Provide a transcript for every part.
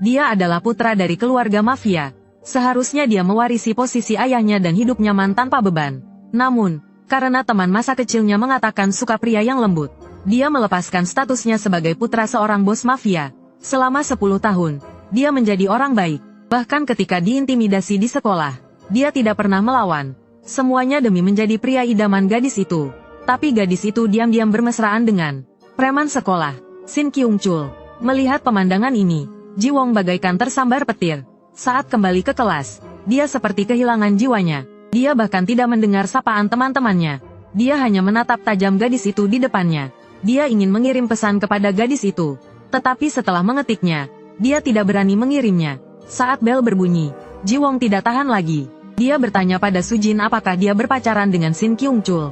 Dia adalah putra dari keluarga mafia. Seharusnya dia mewarisi posisi ayahnya dan hidup nyaman tanpa beban. Namun, karena teman masa kecilnya mengatakan suka pria yang lembut, dia melepaskan statusnya sebagai putra seorang bos mafia. Selama 10 tahun, dia menjadi orang baik. Bahkan ketika diintimidasi di sekolah, dia tidak pernah melawan. Semuanya demi menjadi pria idaman gadis itu. Tapi gadis itu diam-diam bermesraan dengan preman sekolah, Shin Kyung-chul. Melihat pemandangan ini, Ji Won bagaikan tersambar petir. Saat kembali ke kelas, dia seperti kehilangan jiwanya. Dia bahkan tidak mendengar sapaan teman-temannya. Dia hanya menatap tajam gadis itu di depannya. Dia ingin mengirim pesan kepada gadis itu. Tetapi setelah mengetiknya, dia tidak berani mengirimnya. Saat bel berbunyi, Ji Won tidak tahan lagi. Dia bertanya pada Sujin apakah dia berpacaran dengan Shin Kyung-chul.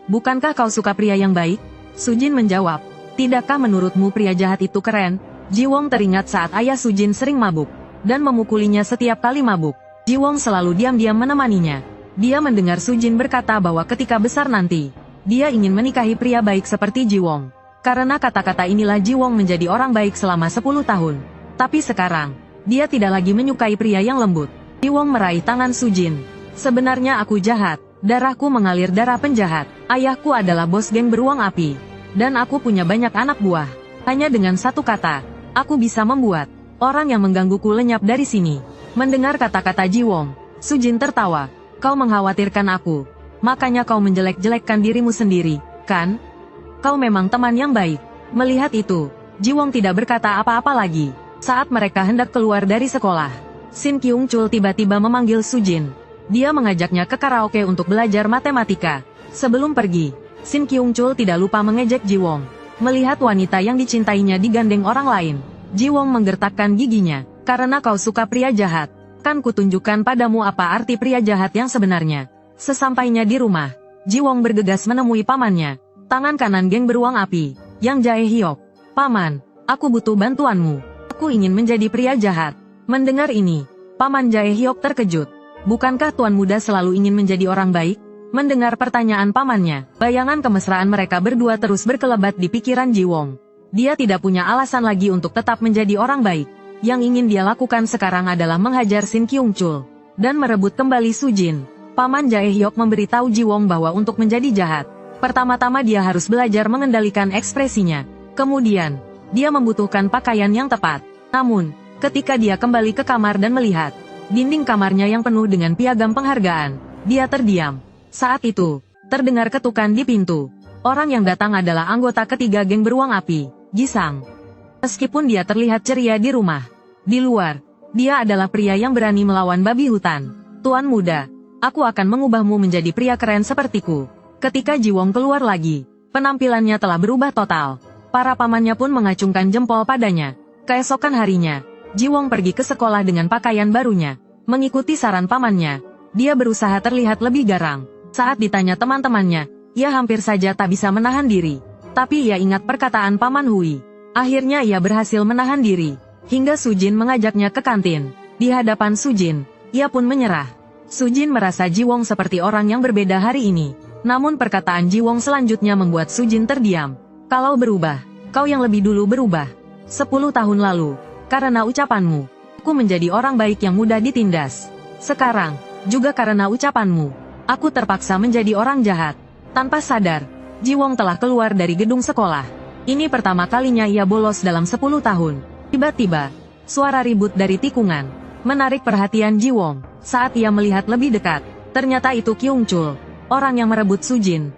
Bukankah kau suka pria yang baik? Sujin menjawab, tidakkah menurutmu pria jahat itu keren? Ji Won teringat saat ayah Sujin sering mabuk, dan memukulinya setiap kali mabuk. Ji Won selalu diam-diam menemaninya. Dia mendengar Sujin berkata bahwa ketika besar nanti, dia ingin menikahi pria baik seperti Ji Won. Karena kata-kata inilah Ji Won menjadi orang baik selama 10 tahun. Tapi sekarang, dia tidak lagi menyukai pria yang lembut. Ji Won meraih tangan Sujin. Sebenarnya aku jahat. Darahku mengalir darah penjahat. Ayahku adalah bos geng beruang api. Dan aku punya banyak anak buah. Hanya dengan satu kata, aku bisa membuat orang yang menggangguku lenyap dari sini. Mendengar kata-kata Ji Won, Sujin tertawa. Kau mengkhawatirkan aku. Makanya kau menjelek-jelekkan dirimu sendiri, kan? Kau memang teman yang baik. Melihat itu, Ji Won tidak berkata apa-apa lagi. Saat mereka hendak keluar dari sekolah, Shin Kyung-chul tiba-tiba memanggil Sujin. Dia mengajaknya ke karaoke untuk belajar matematika. Sebelum pergi, Shin Kyung-chul tidak lupa mengejek Ji Won. Melihat wanita yang dicintainya digandeng orang lain, Ji Won menggertakkan giginya. Karena kau suka pria jahat, kan kutunjukkan padamu apa arti pria jahat yang sebenarnya. Sesampainya di rumah, Ji Won bergegas menemui pamannya, tangan kanan geng beruang api, Yang Jae Hyuk. Paman, aku butuh bantuanmu. Aku ingin menjadi pria jahat. Mendengar ini, Paman Jae Hyuk terkejut. Bukankah tuan muda selalu ingin menjadi orang baik? Mendengar pertanyaan pamannya, bayangan kemesraan mereka berdua terus berkelebat di pikiran Ji Won. Dia tidak punya alasan lagi untuk tetap menjadi orang baik. Yang ingin dia lakukan sekarang adalah menghajar Shin Kyung-chul dan merebut kembali Sujin. Paman Jae Hyuk memberitahu Ji Won bahwa untuk menjadi jahat, pertama-tama dia harus belajar mengendalikan ekspresinya. Kemudian, dia membutuhkan pakaian yang tepat. Namun, ketika dia kembali ke kamar dan melihat dinding kamarnya yang penuh dengan piagam penghargaan, dia terdiam. Saat itu, terdengar ketukan di pintu. Orang yang datang adalah anggota ketiga geng beruang api, Ji Sang. Meskipun dia terlihat ceria di rumah, di luar, dia adalah pria yang berani melawan babi hutan. Tuan muda, aku akan mengubahmu menjadi pria keren sepertiku. Ketika Ji Won keluar lagi, penampilannya telah berubah total. Para pamannya pun mengacungkan jempol padanya. Keesokan harinya, Ji Won pergi ke sekolah dengan pakaian barunya. Mengikuti saran pamannya, dia berusaha terlihat lebih garang. Saat ditanya teman-temannya, ia hampir saja tak bisa menahan diri. Tapi ia ingat perkataan Paman Hui. Akhirnya ia berhasil menahan diri. Hingga Sujin mengajaknya ke kantin. Di hadapan Sujin, ia pun menyerah. Sujin merasa Ji Won seperti orang yang berbeda hari ini. Namun perkataan Ji Won selanjutnya membuat Sujin terdiam. Kalau berubah, kau yang lebih dulu berubah. 10 tahun lalu, karena ucapanmu, aku menjadi orang baik yang mudah ditindas. Sekarang, juga karena ucapanmu, aku terpaksa menjadi orang jahat. Tanpa sadar, Ji Won telah keluar dari gedung sekolah. Ini pertama kalinya ia bolos dalam 10 tahun. Tiba-tiba, suara ribut dari tikungan menarik perhatian Ji Won. Saat ia melihat lebih dekat, ternyata itu Kyung-chul, orang yang merebut Sujin.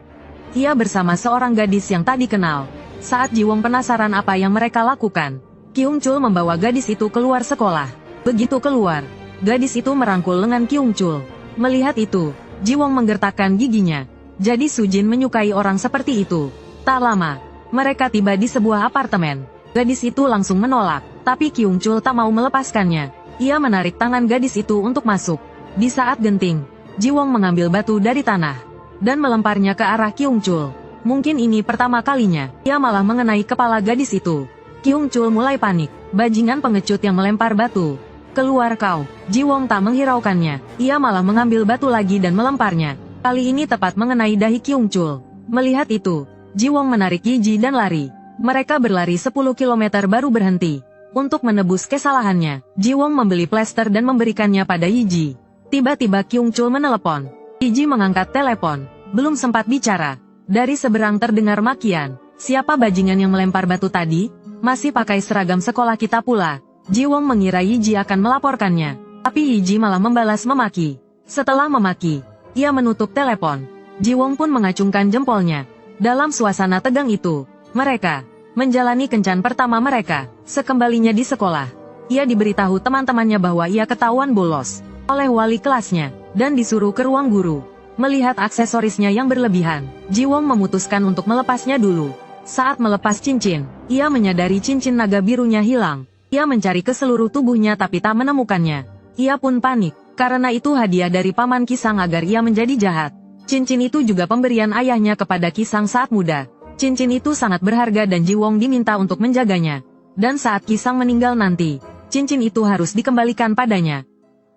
Ia bersama seorang gadis yang tak dikenal. Saat Ji Won penasaran apa yang mereka lakukan, Kyung-chul membawa gadis itu keluar sekolah. Begitu keluar, gadis itu merangkul lengan Kyung-chul. Melihat itu, Ji Won menggertakkan giginya. Jadi Sujin menyukai orang seperti itu. Tak lama, mereka tiba di sebuah apartemen. Gadis itu langsung menolak, tapi Kyung-chul tak mau melepaskannya. Ia menarik tangan gadis itu untuk masuk. Di saat genting, Ji Won mengambil batu dari tanah dan melemparnya ke arah Kyung-chul. Mungkin ini pertama kalinya, ia malah mengenai kepala gadis itu. Kyung-chul mulai panik. Bajingan pengecut yang melempar batu. Keluar kau. Ji Won tak menghiraukannya. Ia malah mengambil batu lagi dan melemparnya. Kali ini tepat mengenai dahi Kyung-chul. Melihat itu, Ji Won menarik Yi Ji dan lari. Mereka berlari 10 km baru berhenti. Untuk menebus kesalahannya, Ji Wong membeli plester dan memberikannya pada Yiji. Tiba-tiba Kyung Chul menelepon. Yiji mengangkat telepon. Belum sempat bicara. Dari seberang terdengar makian. Siapa bajingan yang melempar batu tadi? Masih pakai seragam sekolah kita pula. Ji Wong mengira Yiji akan melaporkannya. Tapi Yiji malah membalas memaki. Setelah memaki, ia menutup telepon. Ji Wong pun mengacungkan jempolnya. Dalam suasana tegang itu, mereka menjalani kencan pertama mereka. Sekembalinya di sekolah, ia diberitahu teman-temannya bahwa ia ketahuan bolos oleh wali kelasnya, dan disuruh ke ruang guru. Melihat aksesorisnya yang berlebihan, Ji Wong memutuskan untuk melepasnya dulu. Saat melepas cincin, ia menyadari cincin naga birunya hilang. Ia mencari ke seluruh tubuhnya tapi tak menemukannya. Ia pun panik, karena itu hadiah dari Paman Kisang agar ia menjadi jahat. Cincin itu juga pemberian ayahnya kepada Kisang saat muda. Cincin itu sangat berharga dan Ji Wong diminta untuk menjaganya. Dan saat Kisang meninggal nanti, cincin itu harus dikembalikan padanya.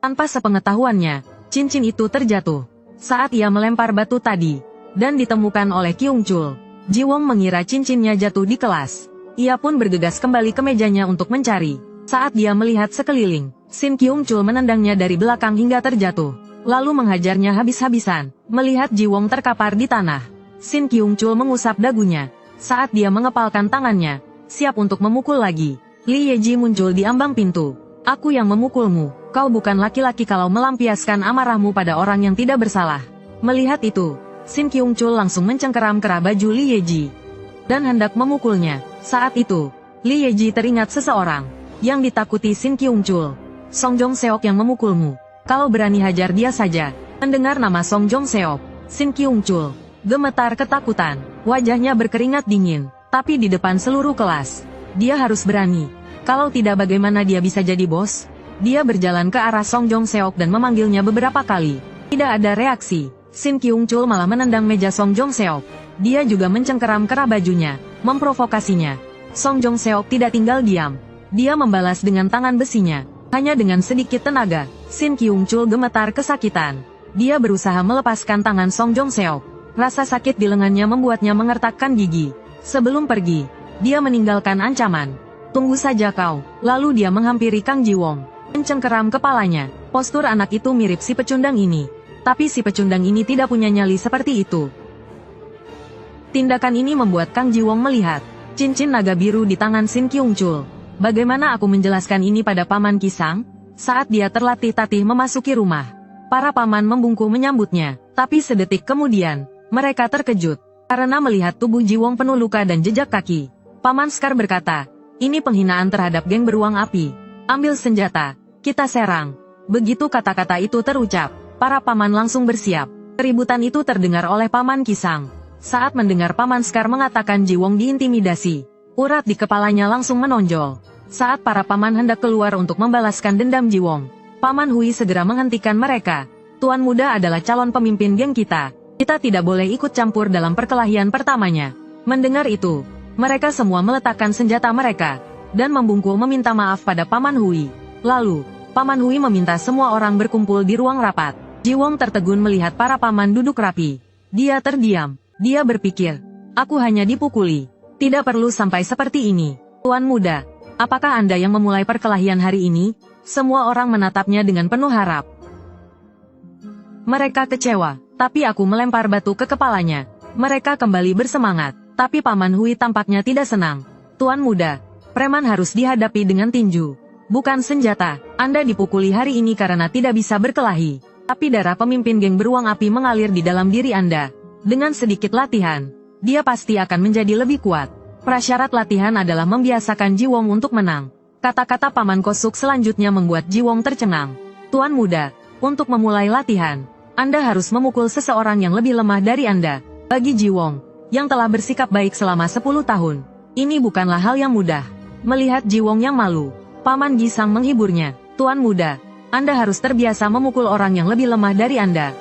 Tanpa sepengetahuannya, cincin itu terjatuh saat ia melempar batu tadi, dan ditemukan oleh Kyung Chul. Ji Wong mengira cincinnya jatuh di kelas. Ia pun bergegas kembali ke mejanya untuk mencari. Saat dia melihat sekeliling, Shin Kyung Chul menendangnya dari belakang hingga terjatuh, lalu menghajarnya habis-habisan. Melihat Ji Wong terkapar di tanah, Shin Kyung Chul mengusap dagunya. Saat dia mengepalkan tangannya, siap untuk memukul lagi, Li Yeji muncul di ambang pintu. Aku yang memukulmu, kau bukan laki-laki kalau melampiaskan amarahmu pada orang yang tidak bersalah. Melihat itu, Shin Kyung Chul langsung mencengkeram kerah baju Li Yeji dan hendak memukulnya. Saat itu, Li Yeji teringat seseorang yang ditakuti Shin Kyung Chul. Song Jong Seok yang memukulmu. Kau berani hajar dia saja. Mendengar nama Song Jong Seok, Shin Kyung Chul gemetar ketakutan. Wajahnya berkeringat dingin. Tapi di depan seluruh kelas, dia harus berani. Kalau tidak bagaimana dia bisa jadi bos? Dia berjalan ke arah Song Jong Seok dan memanggilnya beberapa kali. Tidak ada reaksi. Shin Kyung Chul malah menendang meja Song Jong Seok. Dia juga mencengkeram kerah bajunya, memprovokasinya. Song Jong Seok tidak tinggal diam. Dia membalas dengan tangan besinya. Hanya dengan sedikit tenaga, Shin Kyung Chul gemetar kesakitan. Dia berusaha melepaskan tangan Song Jong Seok. Rasa sakit di lengannya membuatnya mengertakkan gigi. Sebelum pergi, dia meninggalkan ancaman. Tunggu saja kau. Lalu dia menghampiri Kang Ji Wong, mencengkeram kepalanya. Postur anak itu mirip si pecundang ini. Tapi si pecundang ini tidak punya nyali seperti itu. Tindakan ini membuat Kang Ji Wong melihat cincin naga biru di tangan Shin Kyung Chul. Bagaimana aku menjelaskan ini pada Paman Kisang? Saat dia terlatih-tatih memasuki rumah, para paman membungkuk menyambutnya. Tapi sedetik kemudian, mereka terkejut karena melihat tubuh Ji Wong penuh luka dan jejak kaki. Paman Skar berkata, ini penghinaan terhadap geng beruang api. Ambil senjata, kita serang. Begitu kata-kata itu terucap, para paman langsung bersiap. Keributan itu terdengar oleh Paman Kisang. Saat mendengar Paman Skar mengatakan Ji Wong diintimidasi, urat di kepalanya langsung menonjol. Saat para paman hendak keluar untuk membalaskan dendam Ji Wong, Paman Hui segera menghentikan mereka. Tuan muda adalah calon pemimpin geng kita. Kita tidak boleh ikut campur dalam perkelahian pertamanya. Mendengar itu, mereka semua meletakkan senjata mereka, dan membungkuk meminta maaf pada Paman Hui. Lalu, Paman Hui meminta semua orang berkumpul di ruang rapat. Ji Wong tertegun melihat para paman duduk rapi. Dia terdiam. Dia berpikir, aku hanya dipukuli. Tidak perlu sampai seperti ini. Tuan muda, apakah Anda yang memulai perkelahian hari ini? Semua orang menatapnya dengan penuh harap. Mereka kecewa, tapi aku melempar batu ke kepalanya. Mereka kembali bersemangat, tapi Paman Hui tampaknya tidak senang. Tuan muda, preman harus dihadapi dengan tinju, bukan senjata. Anda dipukuli hari ini karena tidak bisa berkelahi. Tapi darah pemimpin geng beruang api mengalir di dalam diri Anda. Dengan sedikit latihan, dia pasti akan menjadi lebih kuat. Prasyarat latihan adalah membiasakan Ji Wong untuk menang. Kata-kata Paman Kosuk selanjutnya membuat Ji Wong tercengang. Tuan muda, untuk memulai latihan, Anda harus memukul seseorang yang lebih lemah dari Anda. Bagi Ji Wong, yang telah bersikap baik selama 10 tahun, ini bukanlah hal yang mudah. Melihat Ji Wong yang malu, Paman Gisang menghiburnya. Tuan muda, Anda harus terbiasa memukul orang yang lebih lemah dari Anda.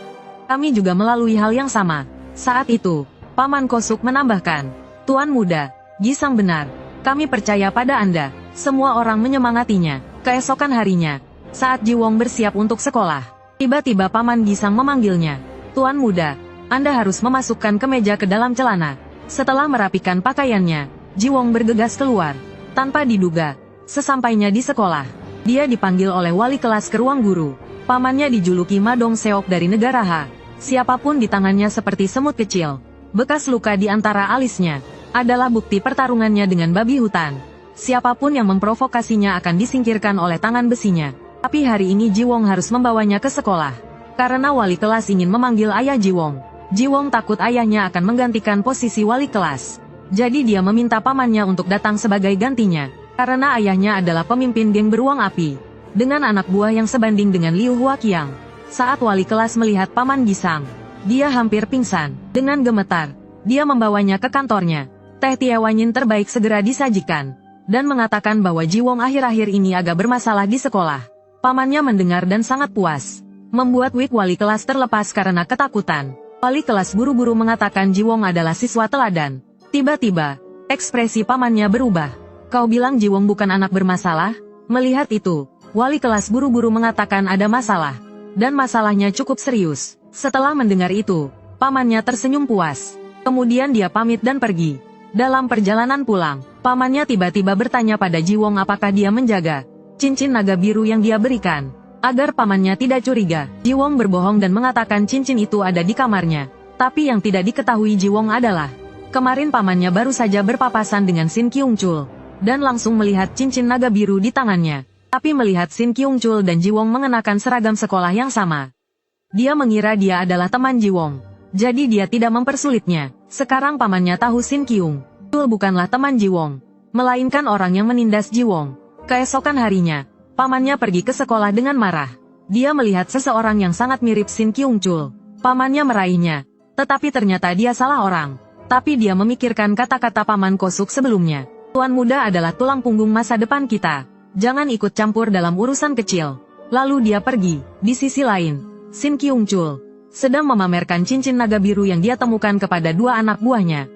Kami juga melalui hal yang sama. Saat itu, Paman Kosuk menambahkan, Tuan muda, Gisang benar. Kami percaya pada Anda. Semua orang menyemangatinya. Keesokan harinya, saat Ji Wong bersiap untuk sekolah, tiba-tiba Paman Gisang memanggilnya. Tuan muda, Anda harus memasukkan kemeja ke dalam celana. Setelah merapikan pakaiannya, Ji Wong bergegas keluar. Tanpa diduga, Sesampainya di sekolah, dia dipanggil oleh wali kelas ke ruang guru. Pamannya dijuluki Madong Seok dari negara Ha. Siapapun di tangannya seperti semut kecil. Bekas luka di antara alisnya adalah bukti pertarungannya dengan babi hutan. Siapapun yang memprovokasinya akan disingkirkan oleh tangan besinya. Tapi hari ini Jiwong harus membawanya ke sekolah. Karena wali kelas ingin memanggil ayah Jiwong. Jiwong takut ayahnya akan menggantikan posisi wali kelas. Jadi dia meminta pamannya untuk datang sebagai gantinya. Karena ayahnya adalah pemimpin geng beruang api. Dengan anak buah yang sebanding dengan Liu Huaqiang. Saat wali kelas melihat paman Gisang, dia hampir pingsan. Dengan gemetar, dia membawanya ke kantornya. Teh Tiewanyin terbaik segera disajikan. Dan mengatakan bahwa Jiwong akhir-akhir ini agak bermasalah di sekolah. Pamannya mendengar dan sangat puas. Membuat wig wali kelas terlepas karena ketakutan. Wali kelas buru-buru mengatakan Jiwong adalah siswa teladan. Tiba-tiba, ekspresi pamannya berubah. Kau bilang Jiwong bukan anak bermasalah? Melihat itu, wali kelas buru-buru mengatakan ada masalah. Dan masalahnya cukup serius. Setelah mendengar itu, pamannya tersenyum puas. Kemudian dia pamit dan pergi. Dalam perjalanan pulang, pamannya tiba-tiba bertanya pada Jiwong apakah dia menjaga cincin naga biru yang dia berikan. Agar pamannya tidak curiga, Jiwong berbohong dan mengatakan cincin itu ada di kamarnya. Tapi yang tidak diketahui Jiwong adalah, kemarin pamannya baru saja berpapasan dengan Shin Kyung-chul. Dan langsung melihat cincin naga biru di tangannya. Tapi melihat Shin Kyung-chul dan Jiwong mengenakan seragam sekolah yang sama. Dia mengira dia adalah teman Jiwong. Jadi dia tidak mempersulitnya. Sekarang pamannya tahu Shin Kyung-chul bukanlah teman Jiwong. Melainkan orang yang menindas Jiwong. Keesokan harinya, pamannya pergi ke sekolah dengan marah. Dia melihat seseorang yang sangat mirip Shin Kyung-chul. Pamannya meraihnya. Tetapi ternyata dia salah orang. Tapi dia memikirkan kata-kata paman Kosuk sebelumnya. Tuan muda adalah tulang punggung masa depan kita. Jangan ikut campur dalam urusan kecil. Lalu dia pergi. Di sisi lain, Shin Kyung-chul sedang memamerkan cincin naga biru yang dia temukan kepada dua anak buahnya.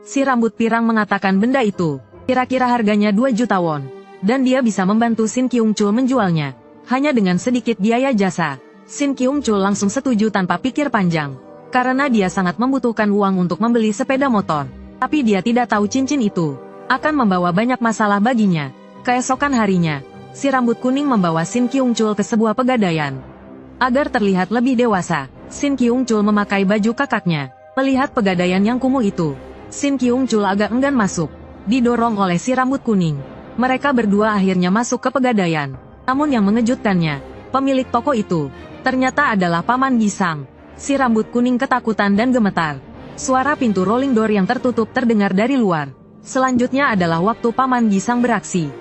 Si rambut pirang mengatakan benda itu kira-kira harganya 2 juta won. Dan dia bisa membantu Shin Kyung-chul menjualnya. Hanya dengan sedikit biaya jasa. Shin Kyung-chul langsung setuju tanpa pikir panjang. Karena dia sangat membutuhkan uang untuk membeli sepeda motor. Tapi dia tidak tahu cincin itu akan membawa banyak masalah baginya. Keesokan harinya, si rambut kuning membawa Shin Kyung-chul ke sebuah pegadaian. Agar terlihat lebih dewasa, Shin Kyung-chul memakai baju kakaknya. Melihat pegadaian yang kumuh itu, Shin Kyung-chul agak enggan masuk. Didorong oleh si rambut kuning. Mereka berdua akhirnya masuk ke pegadaian. Namun yang mengejutkannya, pemilik toko itu ternyata adalah paman Gisang. Si rambut kuning ketakutan dan gemetar. Suara pintu rolling door yang tertutup terdengar dari luar. Selanjutnya adalah waktu paman Gisang beraksi.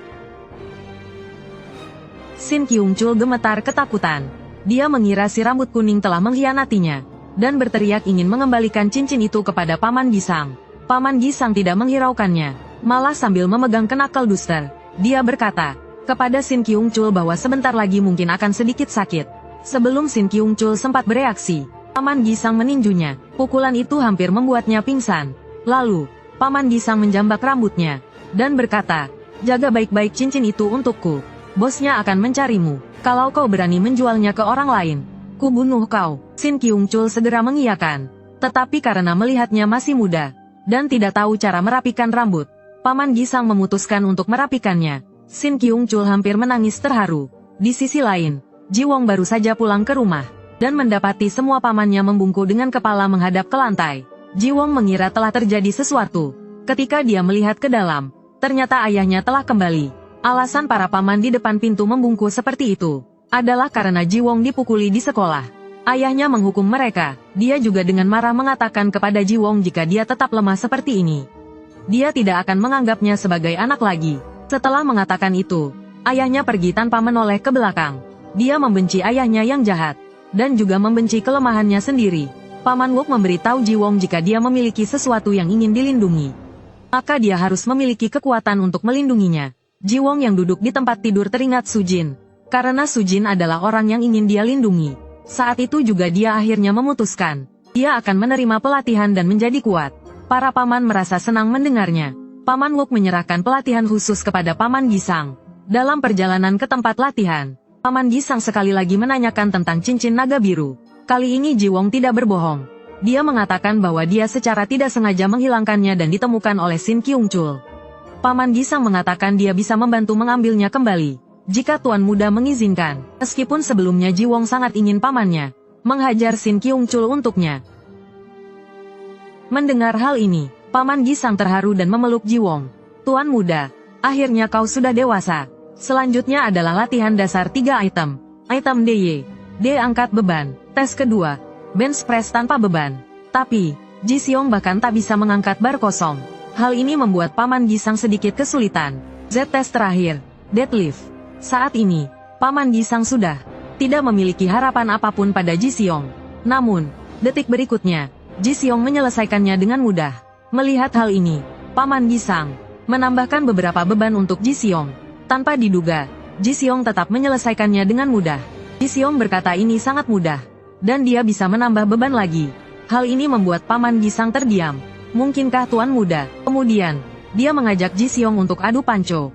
Shin Kyung-chul gemetar ketakutan. Dia mengira si rambut kuning telah mengkhianatinya. Dan berteriak ingin mengembalikan cincin itu kepada paman Gisang. Paman Gisang tidak menghiraukannya. Malah sambil memegang kenakel duster. Dia berkata kepada Shin Kyung-chul bahwa sebentar lagi mungkin akan sedikit sakit. Sebelum Shin Kyung-chul sempat bereaksi, paman Gisang meninjunya. Pukulan itu hampir membuatnya pingsan. Lalu, paman Gisang menjambak rambutnya. Dan berkata, jaga baik-baik cincin itu untukku. Bosnya akan mencarimu. Kalau kau berani menjualnya ke orang lain, ku bunuh kau. Shin Kyung-chul segera mengiyakan. Tetapi karena melihatnya masih muda, dan tidak tahu cara merapikan rambut, paman Gisang memutuskan untuk merapikannya. Shin Kyung-chul hampir menangis terharu. Di sisi lain, Jiwong baru saja pulang ke rumah, dan mendapati semua pamannya membungkuk dengan kepala menghadap ke lantai. Jiwong mengira telah terjadi sesuatu. Ketika dia melihat ke dalam, ternyata ayahnya telah kembali. Alasan para paman di depan pintu membungkuk seperti itu adalah karena Jiwong dipukuli di sekolah. Ayahnya menghukum mereka. Dia juga dengan marah mengatakan kepada Jiwong jika dia tetap lemah seperti ini, dia tidak akan menganggapnya sebagai anak lagi. Setelah mengatakan itu, ayahnya pergi tanpa menoleh ke belakang. Dia membenci ayahnya yang jahat, dan juga membenci kelemahannya sendiri. Paman Wok memberitahu Jiwong jika dia memiliki sesuatu yang ingin dilindungi, maka dia harus memiliki kekuatan untuk melindunginya. Jiwong yang duduk di tempat tidur teringat Sujin. Karena Sujin adalah orang yang ingin dia lindungi. Saat itu juga dia akhirnya memutuskan, dia akan menerima pelatihan dan menjadi kuat. Para paman merasa senang mendengarnya. Paman Wok menyerahkan pelatihan khusus kepada paman Gisang. Dalam perjalanan ke tempat latihan, paman Gisang sekali lagi menanyakan tentang cincin naga biru. Kali ini Jiwong tidak berbohong. Dia mengatakan bahwa dia secara tidak sengaja menghilangkannya dan ditemukan oleh Shin Kyung-chul. Paman Gisang mengatakan dia bisa membantu mengambilnya kembali, jika Tuan Muda mengizinkan. Meskipun sebelumnya Ji Wong sangat ingin pamannya menghajar Sin Kyung Chul untuknya. Mendengar hal ini, Paman Gisang terharu dan memeluk Ji Wong. Tuan Muda, akhirnya kau sudah dewasa. Selanjutnya adalah latihan dasar 3 item. Item DY. D angkat beban. Tes kedua. Bench press tanpa beban. Tapi, Ji Xiong bahkan tak bisa mengangkat bar kosong. Hal ini membuat Paman Gisang sedikit kesulitan. Z tes terakhir. Deadlift. Saat ini, Paman Gisang sudah tidak memiliki harapan apapun pada Ji Xiong. Namun, detik berikutnya, Ji Xiong menyelesaikannya dengan mudah. Melihat hal ini, Paman Gisang menambahkan beberapa beban untuk Ji Xiong. Tanpa diduga, Ji Xiong tetap menyelesaikannya dengan mudah. Ji Xiong berkata ini sangat mudah, dan dia bisa menambah beban lagi. Hal ini membuat Paman Gisang terdiam. Mungkinkah Tuan Muda? Kemudian, dia mengajak Ji Xiong untuk adu panco.